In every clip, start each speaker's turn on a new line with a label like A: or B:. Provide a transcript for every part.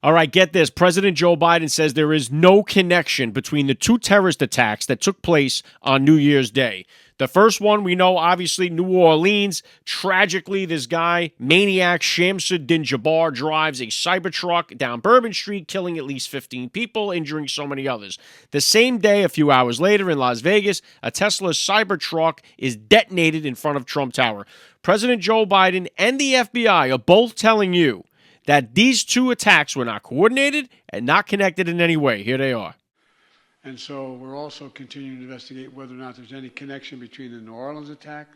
A: All right, get this. President Joe Biden says there is no connection between the two terrorist attacks that took place on New Year's Day. The first one, we know, obviously, New Orleans. Tragically, this guy, maniac Shamsud-Din Jabbar, drives a Cybertruck down Bourbon Street, killing at least 15 people, injuring so many others. The same day, a few hours later in Las Vegas, a Tesla Cybertruck is detonated in front of Trump Tower. President Joe Biden and the FBI are both telling you that these two attacks were not coordinated and not connected in any way. Here they are.
B: And so we're also continuing to investigate whether or not there's any connection between the New Orleans attack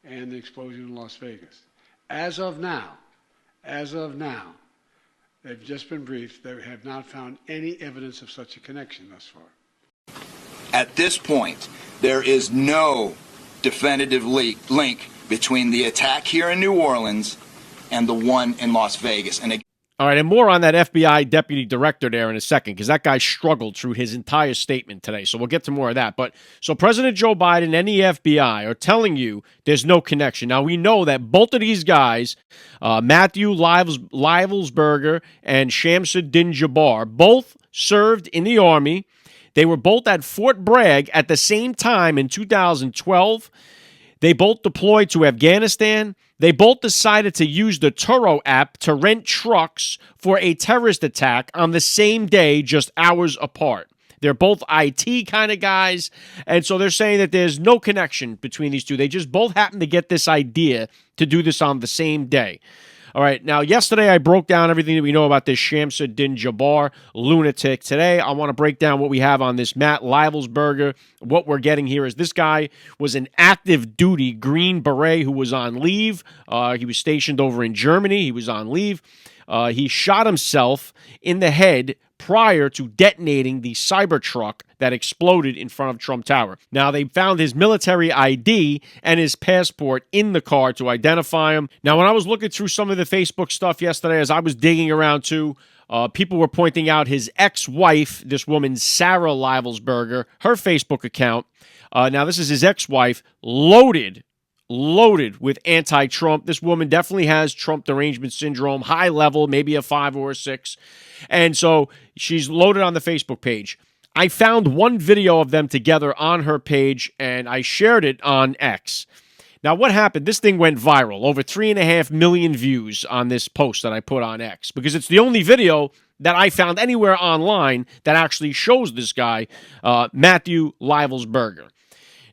B: and the explosion in Las Vegas. As of now, they've just been briefed. They have not found any evidence of such a connection thus far.
C: At this point, there is no definitive link between the attack here in New Orleans and the one in Las Vegas.
A: All right, and more on that FBI deputy director there in a second, because that guy struggled through his entire statement today. So we'll get to more of that. But so President Joe Biden and the FBI are telling you there's no connection. Now, we know that both of these guys, Matthew Livelsberger and Shamsud-Din Jabbar, both served in the Army. They were both at Fort Bragg at the same time in 2012. They both deployed to Afghanistan. They both decided to use the Turo app to rent trucks for a terrorist attack on the same day, just hours apart. They're both IT kind of guys, and so they're saying that there's no connection between these two. They just both happen to get this idea to do this on the same day. All right, now, yesterday I broke down everything that we know about this Shamsud-Din Jabbar lunatic. Today, I want to break down what we have on this Matt Livelsberger. What we're getting here is this guy was an active duty Green Beret who was on leave. He was stationed over in Germany. He was on leave. He shot himself in the head prior to detonating the Cybertruck that exploded in front of Trump Tower. Now, they found his military ID and his passport in the car to identify him. Now, when I was looking through some of the Facebook stuff yesterday, as I was digging around too, people were pointing out his ex-wife, this woman, Sarah Livelsberger, her Facebook account. Now, this is his ex-wife, loaded with anti-Trump. This woman definitely has Trump derangement syndrome, high level, maybe a 5 or a 6. And so she's loaded on the Facebook page. I found one video of them together on her page, and I shared it on X. Now, what happened? This thing went viral. Over 3.5 million views on this post that I put on X, because it's the only video that I found anywhere online that actually shows this guy, Matthew Livelsberger.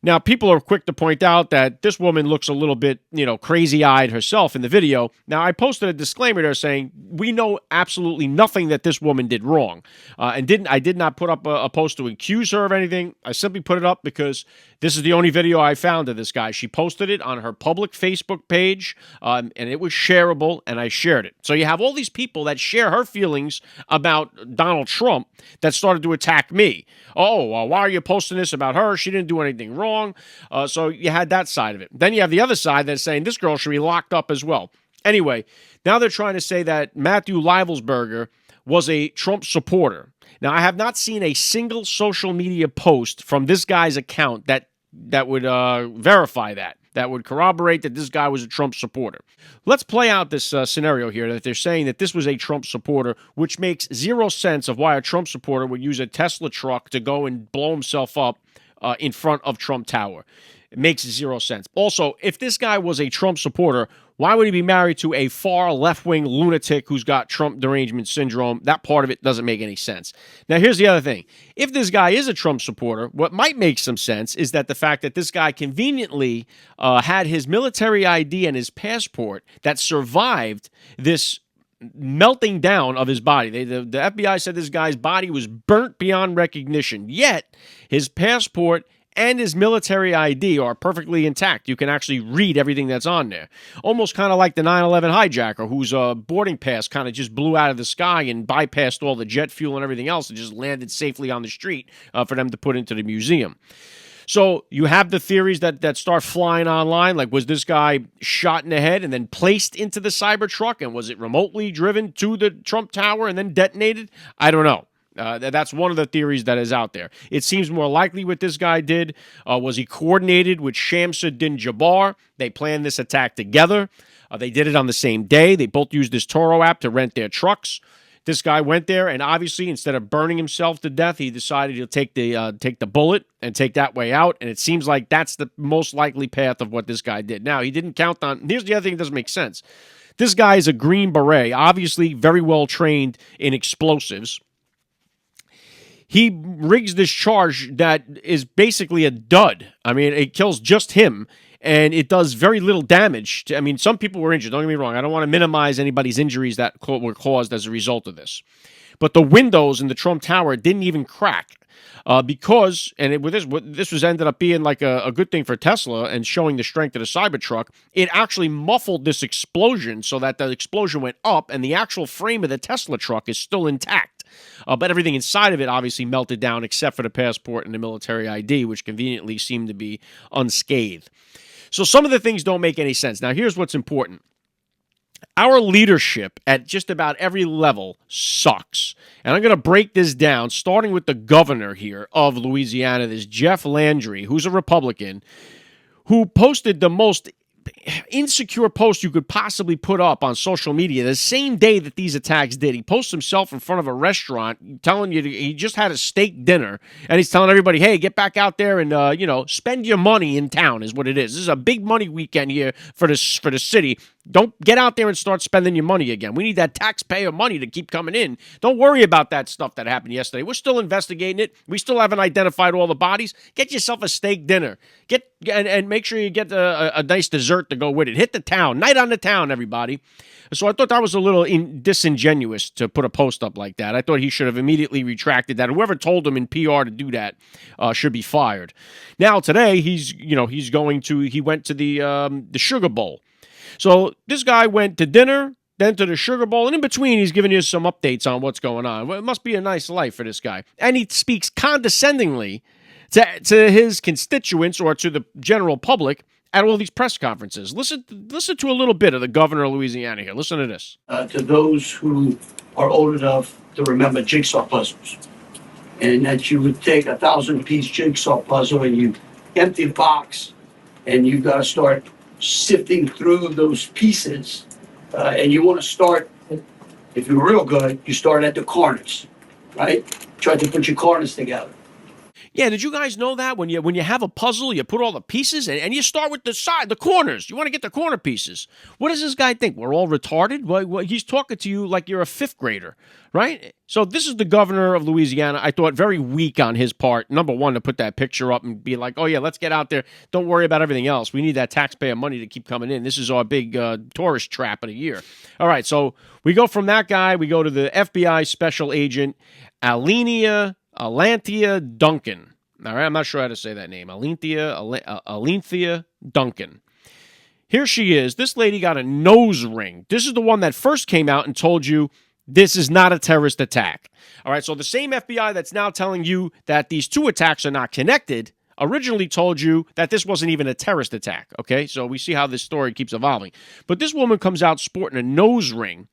A: Now, people are quick to point out that this woman looks a little bit, crazy-eyed herself in the video. Now, I posted a disclaimer there saying we know absolutely nothing that this woman did wrong. I did not put up a post to accuse her of anything. I simply put it up because this is the only video I found of this guy. She posted it on her public Facebook page, and it was shareable, and I shared it. So you have all these people that share her feelings about Donald Trump that started to attack me. Oh, well, why are you posting this about her? She didn't do anything wrong. So you had that side of it. Then you have the other side that's saying this girl should be locked up as well. Anyway, now they're trying to say that Matthew Livelsberger was a Trump supporter. Now, I have not seen a single social media post from this guy's account that would verify that would corroborate that this guy was a Trump supporter. Let's play out this scenario here that they're saying that this was a Trump supporter, which makes zero sense of why a Trump supporter would use a Tesla truck to go and blow himself up in front of Trump Tower. It makes zero sense. Also, if this guy was a Trump supporter, why would he be married to a far left-wing lunatic who's got Trump derangement syndrome? That part of it doesn't make any sense. Now, here's the other thing. If this guy is a Trump supporter, what might make some sense is that the fact that this guy conveniently had his military ID and his passport that survived this melting down of his body. The FBI said this guy's body was burnt beyond recognition, yet his passport and his military ID are perfectly intact. You can actually read everything that's on there. Almost kind of like the 9/11 hijacker whose boarding pass kind of just blew out of the sky and bypassed all the jet fuel and everything else and just landed safely on the street for them to put into the museum. So you have the theories that start flying online, like was this guy shot in the head and then placed into the Cybertruck, and was it remotely driven to the Trump Tower and then detonated? I don't know. That's one of the theories that is out there. It seems more likely what this guy did was he coordinated with Shamsud-Din Jabbar. They planned this attack together. They did it on the same day. They both used this Turo app to rent their trucks. This guy went there, and obviously, instead of burning himself to death, he decided he'll take the bullet and take that way out. And it seems like that's the most likely path of what this guy did. Now, he didn't count on. Here's the other thing that doesn't make sense. This guy is a Green Beret, obviously very well trained in explosives. He rigs this charge that is basically a dud. I mean, it kills just him, and it does very little damage. I mean, some people were injured. Don't get me wrong. I don't want to minimize anybody's injuries that were caused as a result of this. But the windows in the Trump Tower didn't even crack. Because, and this was ended up being like a good thing for Tesla and showing the strength of the Cybertruck, it actually muffled this explosion so that the explosion went up and the actual frame of the Tesla truck is still intact. But everything inside of it obviously melted down except for the passport and the military ID, which conveniently seemed to be unscathed. So some of the things don't make any sense. Now, here's what's important. Our leadership at just about every level sucks. And I'm going to break this down, starting with the governor here of Louisiana, this Jeff Landry, who's a Republican, who posted the most insecure post you could possibly put up on social media the same day that these attacks did. He posts himself in front of a restaurant telling you he just had a steak dinner, and he's telling everybody, hey, get back out there and spend your money in town is what it is. This is a big money weekend here for the city. Don't get out there and start spending your money again. We need that taxpayer money to keep coming in. Don't worry about that stuff that happened yesterday. We're still investigating it. We still haven't identified all the bodies. Get yourself a steak dinner. And make sure you get a nice dessert to go with it. Hit the town. Night on the town, everybody. So I thought that was a little disingenuous to put a post up like that. I thought he should have immediately retracted that. Whoever told him in PR to do that should be fired. Now today he went to the Sugar Bowl. So this guy went to dinner, then to the Sugar Bowl, and in between he's giving you some updates on what's going on. Well, it must be a nice life for this guy. And he speaks condescendingly to his constituents or to the general public at all these press conferences. Listen to a little bit of the governor of Louisiana here. Listen to this.
D: To those who are old enough to remember jigsaw puzzles, and that you would take 1,000-piece jigsaw puzzle and you empty the box, and you got to start sifting through those pieces, and you want to start, if you're real good, you start at the corners, right? Try to put your corners together.
A: Yeah, did you guys know that when you have a puzzle, you put all the pieces and you start with the corners. You want to get the corner pieces. What does this guy think? We're all retarded? Well, he's talking to you like you're a fifth grader, right? So this is the governor of Louisiana. I thought very weak on his part. Number one, to put that picture up and be like, oh yeah, let's get out there. Don't worry about everything else. We need that taxpayer money to keep coming in. This is our big tourist trap of the year. All right, so we go from that guy. We go to the FBI special agent, Alanthea Duncan. All right, I'm not sure how to say that name. Alanthea Duncan. Here she is. This lady got a nose ring. This is the one that first came out and told you this is not a terrorist attack. All right, so the same FBI that's now telling you that these two attacks are not connected originally told you that this wasn't even a terrorist attack, okay? So we see how this story keeps evolving. But this woman comes out sporting a nose ring,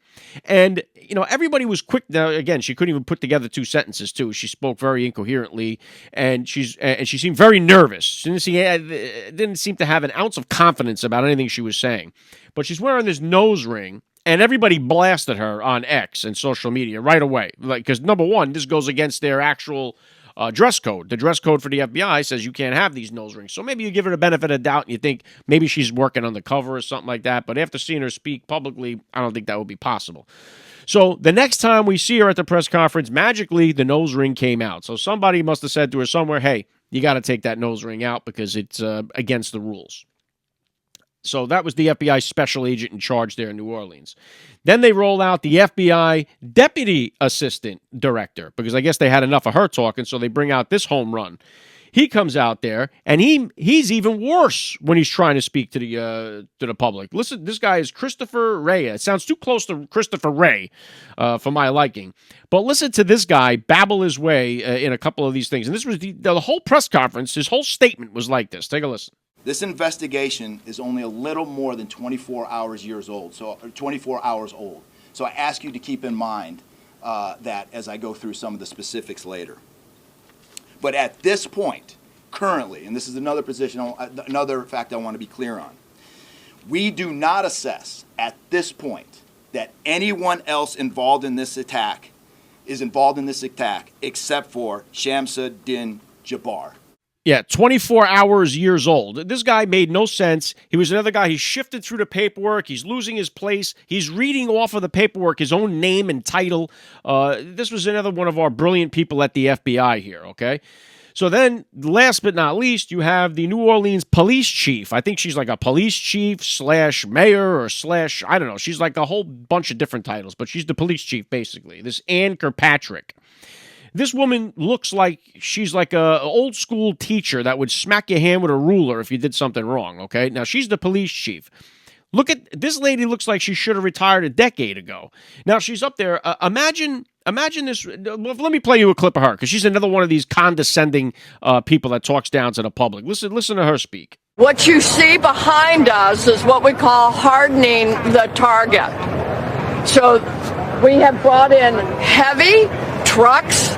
A: and, everybody was quick. Now, again, she couldn't even put together two sentences, too. She spoke very incoherently, and she seemed very nervous. She didn't seem to have an ounce of confidence about anything she was saying. But she's wearing this nose ring, and everybody blasted her on X and social media right away. Because, number one, this goes against their actual dress code. The dress code for the FBI says you can't have these nose rings. So maybe you give her the benefit of doubt and you think maybe she's working undercover or something like that. But after seeing her speak publicly, I don't think that would be possible. So the next time we see her at the press conference, magically the nose ring came out. So somebody must have said to her somewhere, hey, you got to take that nose ring out because it's against the rules. So that was the FBI special agent in charge there in New Orleans. Then they roll out the FBI deputy assistant director because I guess they had enough of her talking, so they bring out this home run. He comes out there, and he's even worse when he's trying to speak to the public. Listen, this guy is Christopher Wray. It sounds too close to Christopher Wray for my liking. But listen to this guy babble his way in a couple of these things. And this was the whole press conference. His whole statement was like this. Take a listen.
C: This investigation is only a little more than 24 hours old. So I ask you to keep in mind that as I go through some of the specifics later. But at this point, currently, and this is another fact I want to be clear on, we do not assess at this point that anyone else involved in this attack is involved in this attack except for Shamsud-Din Jabbar.
A: Yeah, 24 hours years old. This guy made no sense. He was another guy. He shifted through the paperwork. He's losing his place. He's reading off of the paperwork his own name and title. This was another one of our brilliant people at the FBI here, okay? So then, last but not least, you have the New Orleans police chief. I think she's like a police chief / mayor or / I don't know. She's like a whole bunch of different titles, but she's the police chief, basically. This Ann Kirkpatrick. This woman looks like she's like a old school teacher that would smack your hand with a ruler if you did something wrong, okay? Now, she's the police chief. Look at this lady. Looks like she should have retired a decade ago. Now, she's up there. Imagine this. Let me play you a clip of her because she's another one of these condescending people that talks down to the public. Listen to her speak.
E: What you see behind us is what we call hardening the target. So we have brought in heavy trucks.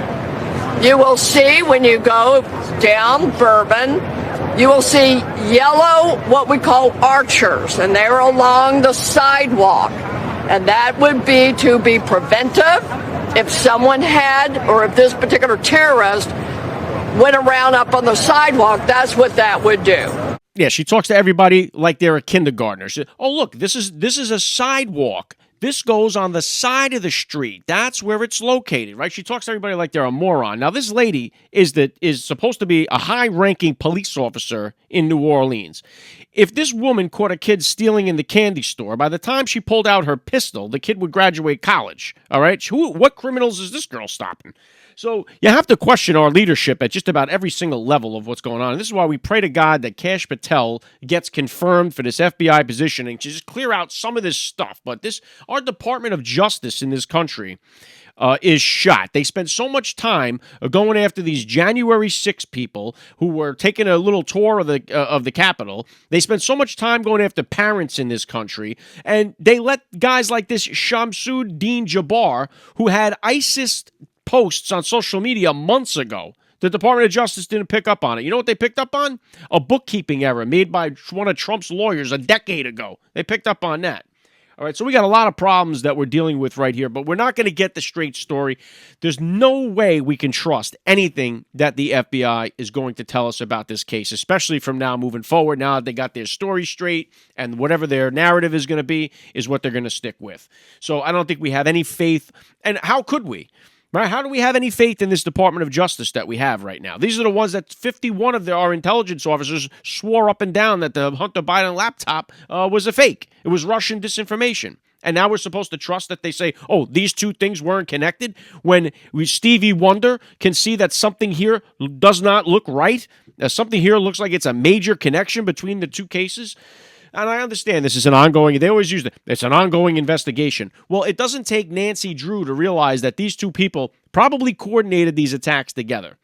E: You will see when you go down Bourbon, you will see yellow, what we call archers, and they're along the sidewalk. And that would be to be preventive if someone had, or if this particular terrorist went around up on the sidewalk, that's what that would do.
A: Yeah, she talks to everybody like they're a kindergartner. She, oh, look, this is a sidewalk. This goes on the side of the street. That's where it's located, right? She talks to everybody like they're a moron. Now, this lady is supposed to be a high-ranking police officer in New Orleans. If this woman caught a kid stealing in the candy store, by the time she pulled out her pistol, the kid would graduate college, all right? What criminals is this girl stopping? So you have to question our leadership at just about every single level of what's going on. And this is why we pray to God that Kash Patel gets confirmed for this FBI position and to just clear out some of this stuff. But our Department of Justice in this country is shot. They spent so much time going after these January 6 people who were taking a little tour of the Capitol. They spent so much time going after parents in this country, and they let guys like this Shamsud-Din Jabbar, who had ISIS posts on social media months ago. The Department of Justice didn't pick up on it. You know what they picked up on? A bookkeeping error made by one of Trump's lawyers a decade ago. They picked up on that. All right, so we got a lot of problems that we're dealing with right here, but we're not going to get the straight story. There's no way we can trust anything that the FBI is going to tell us about this case, especially from now moving forward. Now that they got their story straight and whatever their narrative is going to be is what they're going to stick with. So I don't think we have any faith. And how could we? Right? How do we have any faith in this Department of Justice that we have right now? These are the ones that 51 of our intelligence officers swore up and down that the Hunter Biden laptop was a fake. It was Russian disinformation. And now we're supposed to trust that they say, oh, these two things weren't connected? When Stevie Wonder can see that something here does not look right? Something here looks like it's a major connection between the two cases? And I understand this is an ongoing, they always use it's an ongoing investigation. Well, it doesn't take Nancy Drew to realize that these two people probably coordinated these attacks together.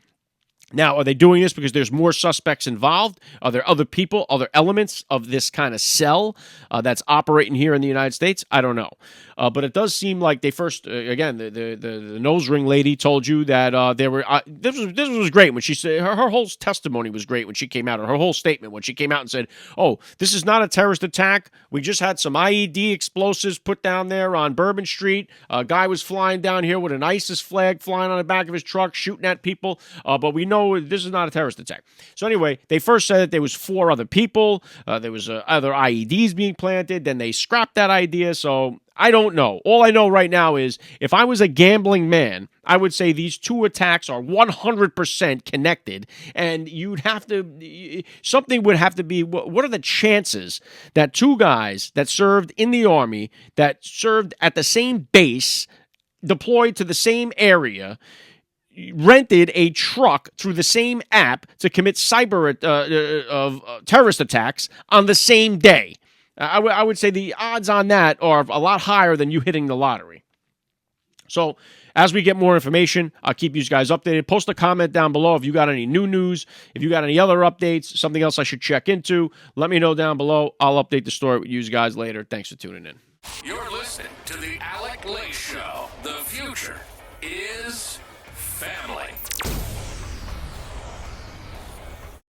A: Now, are they doing this because there's more suspects involved? Are there other people, other elements of this kind of cell that's operating here in the United States? I don't know. But it does seem like they first, again, the nose ring lady told you that there were, this was great when she said, her whole testimony was great when she came out, or her whole statement when she came out and said, oh, this is not a terrorist attack. We just had some IED explosives put down there on Bourbon Street. A guy was flying down here with an ISIS flag flying on the back of his truck, shooting at people. But we know this is not a terrorist attack. So anyway, they first said that there was 4 other people. There was other IEDs being planted. Then they scrapped that idea. So I don't know. All I know right now is if I was a gambling man, I would say these two attacks are 100% connected. And something would have to be, what are the chances that 2 guys that served in the Army, that served at the same base, deployed to the same area, rented a truck through the same app to commit terrorist attacks on the same day? I would say the odds on that are a lot higher than you hitting the lottery. So as we get more information, I'll keep you guys updated. Post a comment down below if you got any new news, if you got any other updates, something else I should check into. Let me know down below. I'll update the story with you guys later. Thanks for tuning in.
F: You're listening to the Alec Show, the future